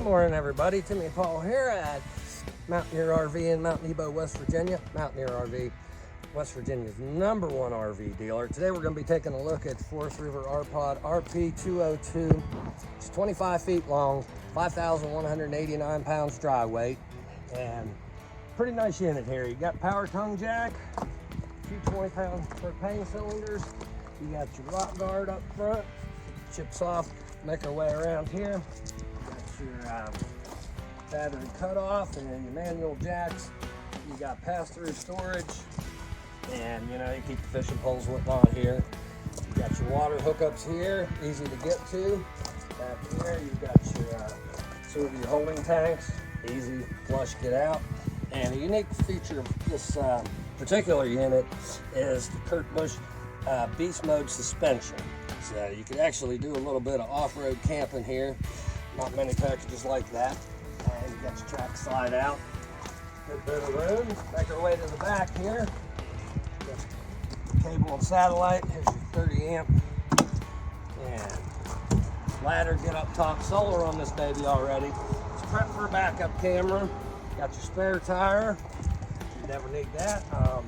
morning, everybody. Timmy Paul here at Mountaineer RV in Mount Nebo, West Virginia. Mountaineer RV, West Virginia's #1 RV dealer. Today we're going to be taking a look at Forest River R-Pod RP202. It's 25 feet long, 5,189 pounds dry weight, and pretty nice unit here. You got power tongue jack, a few 20-pound propane cylinders. You got your rock guard up front, chips off, make our way around here. You got your battery cutoff and then your manual jacks. You got pass-through storage, and you keep the fishing poles and whatnot here. You got your water hookups here, easy to get to. Back here you've got your two of your holding tanks, easy flush get out. And a unique feature of this particular unit is the Kurt Busch Beast Mode suspension. So you can actually do a little bit of off-road camping here. Not many packages like that. And you got your track slide out. Good bit of room. Make our way to the back here. Cable and satellite. Here's your 30 amp. And ladder, get up top. Solar on this baby already. It's prepped for a backup camera. Got your spare tire. You never need that. Out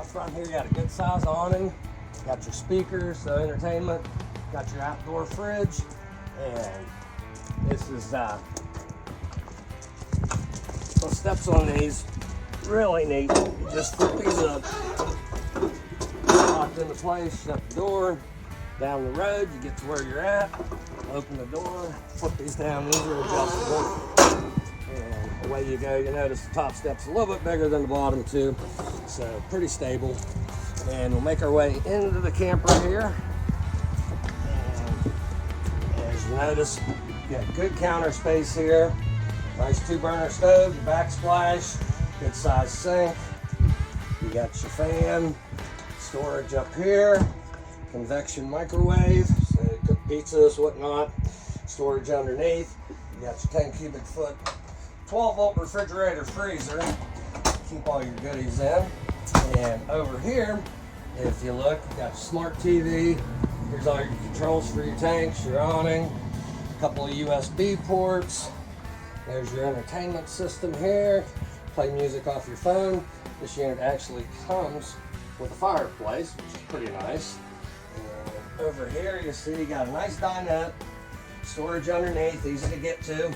front here, you got a good size awning. Got your speakers, so entertainment. Got your outdoor fridge. And this is those steps on these, really neat. You just flip these up, locked into place, shut the door. Down the road, you get to where you're at, open the door, flip these down, these are adjustable. And away you go. You notice the top step's a little bit bigger than the bottom too, so pretty stable. And we'll make our way into the camper here. And as you notice, you got good counter space here. Nice 2-burner stove, your backsplash, good size sink. You got your fan, storage up here, convection microwave, so you cook pizzas, whatnot. Storage underneath. You got your 10 cubic foot, 12-volt refrigerator freezer. Keep all your goodies in. And over here, if you look, you got your smart TV. Here's all your controls for your tanks, your awning, a couple of USB ports. There's your entertainment system here. Play music off your phone. This unit actually comes with a fireplace, which is pretty nice. And over here, you see you got a nice dinette, storage underneath, easy to get to.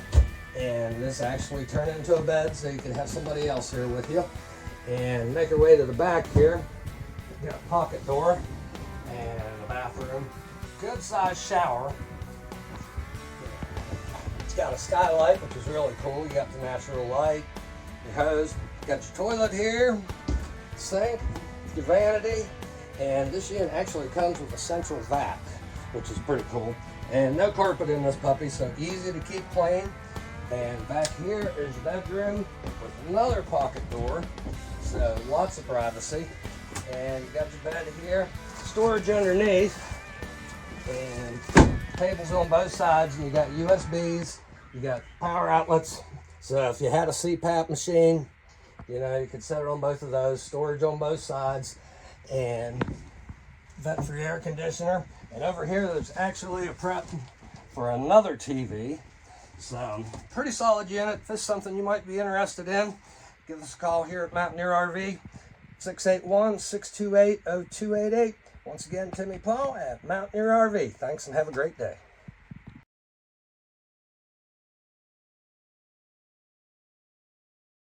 And this actually turned into a bed, so you can have somebody else here with you. And make your way to the back here. You got a pocket door and a bathroom. Good sized shower. It's got a skylight, which is really cool. You got the natural light, your hose. You got your toilet here, sink, your vanity. And this unit actually comes with a central vac, which is pretty cool. And no carpet in this puppy, so easy to keep clean. And back here is your bedroom with another pocket door, so lots of privacy. And you got your bed here, storage underneath, and tables on both sides, and you got USBs, you got power outlets. So if you had a CPAP machine, you could set it on both of those, storage on both sides, and vent for your air conditioner. And over here, there's actually a prep for another TV. So, pretty solid unit. If this is something you might be interested in, give us a call here at Mountaineer RV, 681-628-0288. Once again, Timmy Paul at Mountaineer RV. Thanks and have a great day.